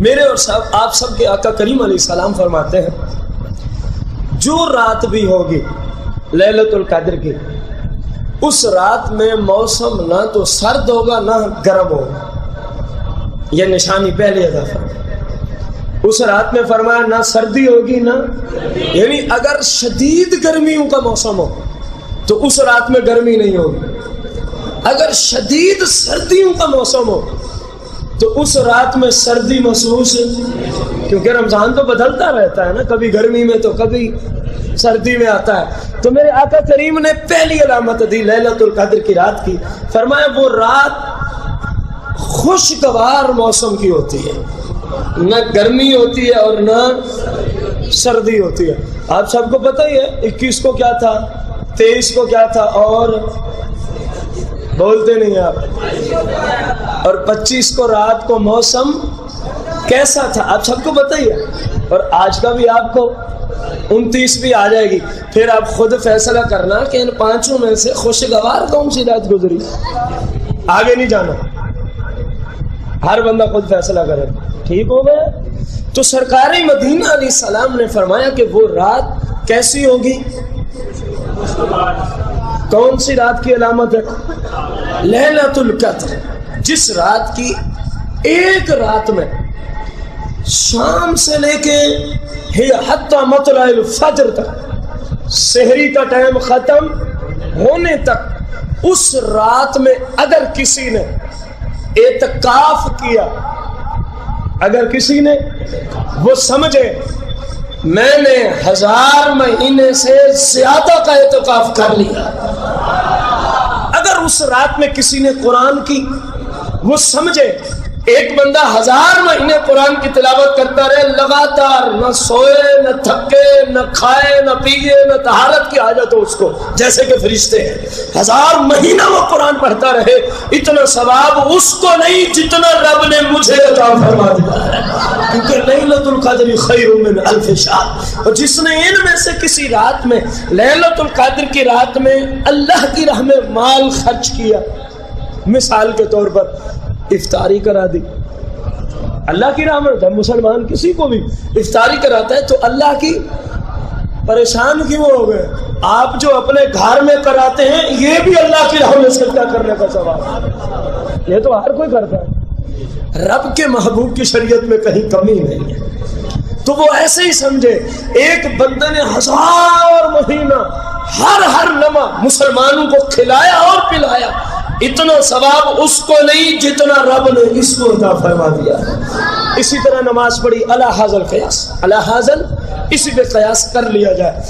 میرے اور آپ سب کے آقا کریم علیہ السلام فرماتے ہیں جو رات بھی ہوگی لیلۃ القدر کی، اس رات میں موسم نہ تو سرد ہوگا نہ گرم ہوگا، یہ نشانی پہلے ادا فرمایا۔ اس رات میں فرمایا نہ سردی ہوگی نہ، یعنی اگر شدید گرمیوں کا موسم ہو تو اس رات میں گرمی نہیں ہوگی، اگر شدید سردیوں کا موسم ہو تو اس رات میں سردی محسوس، کیونکہ رمضان تو بدلتا رہتا ہے نا، کبھی گرمی میں تو کبھی سردی میں آتا ہے۔ تو میرے آقا کریم نے پہلی علامت دی لیلۃ القدر کی رات کی، فرمایا وہ رات خوشگوار موسم کی ہوتی ہے، نہ گرمی ہوتی ہے اور نہ سردی ہوتی ہے۔ آپ سب کو پتہ ہی ہے 21 کو کیا تھا، 23 کو کیا تھا، اور بولتے نہیں آپ، اور 25 کو رات کو موسم کیسا تھا آپ سب کو پتہ ہی ہے، اور آج کا بھی آپ کو 29 بھی آ جائے گی، پھر آپ خود فیصلہ کرنا کہ ان پانچوں میں سے خوشگوار کون سی رات گزری، آگے نہیں جانا، ہر بندہ خود فیصلہ کرے، ٹھیک ہو گیا۔ تو سرکار مدینہ علیہ السلام نے فرمایا کہ وہ رات کیسی ہوگی، کون سی رات کی علامت ہے، لیلۃ القدر، جس رات کی ایک رات میں شام سے لے کے حتی مطلع الفجر تک، سحری کا ٹائم ختم ہونے تک، اس رات میں اگر کسی نے اعتکاف کیا، اگر کسی نے وہ سمجھے میں نے 1000 مہینے سے زیادہ کا اعتکاف کر لیا، اگر اس رات میں کسی نے قرآن کی وہ سمجھے ایک بندہ 1000 مہینے قرآن کی تلاوت کرتا رہے لگاتار، نہ سوئے نہ تھکے نہ کھائے نہ پیے نہ طہارت کی حاجت ہو اس کو، جیسے کہ فرشتے ہیں، 1000 مہینہ وہ قرآن پڑھتا رہے، اتنا ثواب اس کو نہیں جتنا رب نے مجھے عطا فرما دیا ہے، کیونکہ لیلۃ القدر خیر من الف شہر۔ اور جس نے ان میں سے کسی رات میں لیلۃ القدر کی رات میں اللہ کی راہ میں مال خرچ کیا، مثال کے طور پر افطاری کرا دی، اللہ کی راہ میں مسلمان کسی کو بھی افطاری کراتا ہے تو اللہ کی پریشان کیوں ہو گئے، آپ جو اپنے گھر میں کراتے ہیں یہ بھی اللہ کی راہ میں صدقہ کرنے کا ثواب، یہ تو ہر کوئی کرتا ہے، رب کے محبوب کی شریعت میں کہیں کمی نہیں ہے۔ تو وہ ایسے ہی سمجھے ایک بندے نے 1000 مہینہ ہر لمحہ مسلمانوں کو کھلایا اور پلایا، اتنا ثواب اس کو نہیں جتنا رب نے اس کو عطا فرما دیا ہے۔ اسی طرح نماز پڑھی علی ھذا القیاس، علی ھذا اسی پہ قیاس کر لیا جائے۔